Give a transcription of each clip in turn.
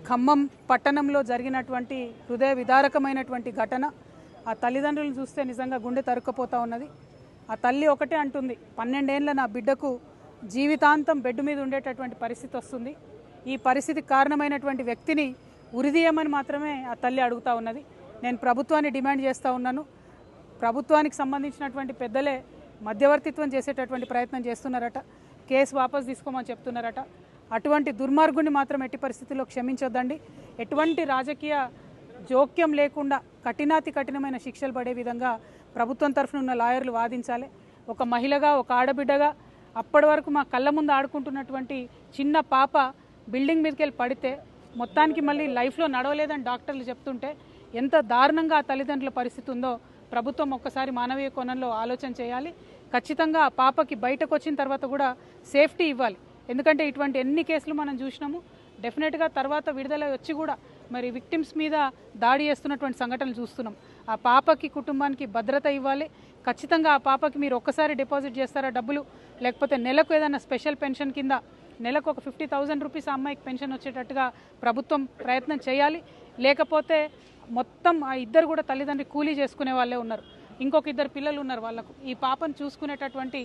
ఖమ్మం పట్టణంలో జరిగినటువంటి హృదయ విదారకమైనటువంటి ఘటన ఆ తల్లిదండ్రులను చూస్తే నిజంగా గుండె తరుక్కుపోతా ఉన్నది. ఆ తల్లి ఒకటే అంటుంది, 12 ఏళ్ల నా బిడ్డకు జీవితాంతం బెడ్ మీద ఉండేటటువంటి పరిస్థితి వస్తుంది. ఈ పరిస్థితికి కారణమైనటువంటి వ్యక్తిని ఉరిదీయమని మాత్రమే ఆ తల్లి అడుగుతూ ఉన్నది. నేను ప్రభుత్వాన్ని డిమాండ్ చేస్తూ ఉన్నాను. ప్రభుత్వానికి సంబంధించినటువంటి పెద్దలే మధ్యవర్తిత్వం చేసేటటువంటి ప్రయత్నం చేస్తున్నారట. కేసు వాపసు తీసుకోమని చెప్తున్నారట. అటువంటి దుర్మార్గుని మాత్రం ఎట్టి పరిస్థితుల్లో క్షమించొద్దండి. ఎటువంటి రాజకీయ జోక్యం లేకుండా కఠినాతి కఠినమైన శిక్షలు పడే విధంగా ప్రభుత్వం తరఫున ఉన్న లాయర్లు వాదించాలి. ఒక మహిళగా, ఒక ఆడబిడ్డగా అప్పటి వరకు మా కళ్ళ ముందు ఆడుకుంటున్నటువంటి చిన్న పాప బిల్డింగ్ మీదకి వెళ్ళి పడితే మొత్తానికి మళ్ళీ లైఫ్లో నడవలేదని డాక్టర్లు చెప్తుంటే ఎంత దారుణంగా ఆ తల్లిదండ్రుల పరిస్థితి ఉందో ప్రభుత్వం ఒక్కసారి మానవీయ కోణంలో ఆలోచన చేయాలి. ఖచ్చితంగా ఆ పాపకి బయటకు వచ్చిన తర్వాత కూడా సేఫ్టీ ఇవ్వాలి. ఎందుకంటే ఇటువంటి ఎన్ని కేసులు మనం చూసినాము. డెఫినెట్గా తర్వాత విడుదల వచ్చి కూడా మరి విక్టిమ్స్ మీద దాడి చేస్తున్నటువంటి సంఘటనలు చూస్తున్నాం. ఆ పాపకి కుటుంబానికి భద్రత ఇవ్వాలి. ఖచ్చితంగా ఆ పాపకి మీరు ఒక్కసారి డిపాజిట్ చేస్తారా డబ్బులు, లేకపోతే నెలకు ఏదైనా స్పెషల్ పెన్షన్ కింద నెలకు ఒక 50,000 రూపీస్ ఆ అమ్మాయికి పెన్షన్ వచ్చేటట్టుగా ప్రభుత్వం ప్రయత్నం చేయాలి. లేకపోతే మొత్తం ఆ ఇద్దరు కూడా తల్లిదండ్రి కూలీ చేసుకునే వాళ్ళే ఉన్నారు. ఇంకొక 2 పిల్లలు ఉన్నారు. వాళ్ళకు ఈ పాపను చూసుకునేటటువంటి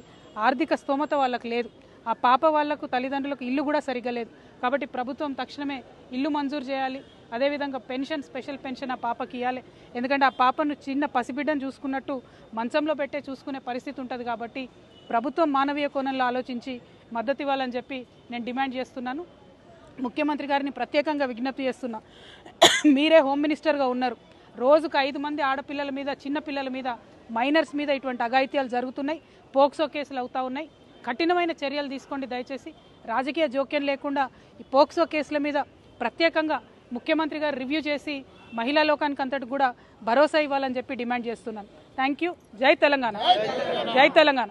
ఆర్థిక స్తోమత వాళ్ళకు లేదు. ఆ పాప వాళ్లకు తల్లిదండ్రులకు ఇల్లు కూడా సరిగ్గా లేదు. కాబట్టి ప్రభుత్వం తక్షణమే ఇల్లు మంజూరు చేయాలి. అదేవిధంగా పెన్షన్, స్పెషల్ పెన్షన్ ఆ పాపకి ఇవ్వాలి. ఎందుకంటే ఆ పాపను చిన్న పసిబిడ్డను చూసుకున్నట్టు మంచంలో పెట్టే చూసుకునే పరిస్థితి ఉంటుంది. కాబట్టి ప్రభుత్వం మానవీయ కోణంలో ఆలోచించి మద్దతు ఇవ్వాలని చెప్పి నేను డిమాండ్ చేస్తున్నాను. ముఖ్యమంత్రి గారిని ప్రత్యేకంగా విజ్ఞప్తి చేస్తున్నా. మీరే హోమ్ మినిస్టర్గా ఉన్నారు. రోజుకు 5 మంది ఆడపిల్లల మీద, చిన్న పిల్లల మీద, మైనర్స్ మీద ఇటువంటి అఘాయిత్యాలు జరుగుతున్నాయి. పోక్సో కేసులు అవుతూ ఉన్నాయి. కఠినమైన చర్యలు తీసుకోండి దయచేసి. రాజకీయ జోక్యం లేకుండా ఈ పోక్సో కేసుల మీద ప్రత్యేకంగా ముఖ్యమంత్రి గారు రివ్యూ చేసి మహిళా లోకానికి అంతటి కూడా భరోసా ఇవ్వాలని చెప్పి డిమాండ్ చేస్తున్నాను. Thank you. జై తెలంగాణ. జై తెలంగాణ.